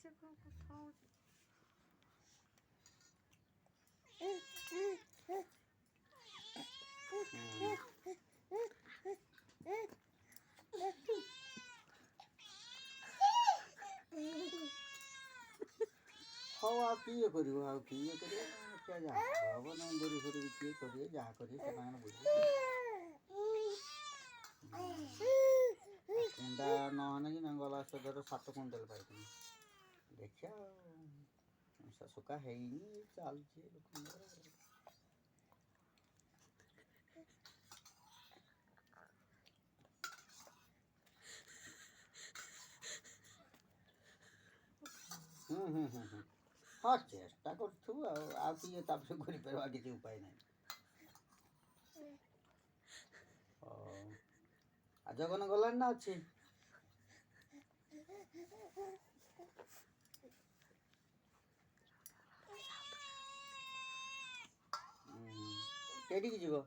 ସେ କ'ଣ କଥା ହେଉଛି। ହଉ ଆଉ କିଏ କରିବ ଆଉ କିଏ କରିବ ଦେଖିବା ଯାହା ହବ ନା ଗୋରି ଫୋରି କିଏ କରିବେ ଯାହା କରିବେ ସେମାନେ ବୁଝିବେ। କୁଣ୍ଡା ନହେଲେ କି ଗଲା ସଦର 7 କୁଇଣ୍ଟାଲ ପାଇଥିଲି ଦେଖିବା ଆଉ ଶୁକା ହେଇନି ଚାଲୁଛି ଲୋକଙ୍କର। ହଁ ଚେଷ୍ଟା କରୁଥିବୁ ଆଉ କିଏ ତାପରେ କରିପାରିବା କିଛି ଉପାୟ ନାହିଁ। ଆଉ ଜଗନ ଗଲାଣି ନା ଅଛି? କେଠିକି ଯିବ?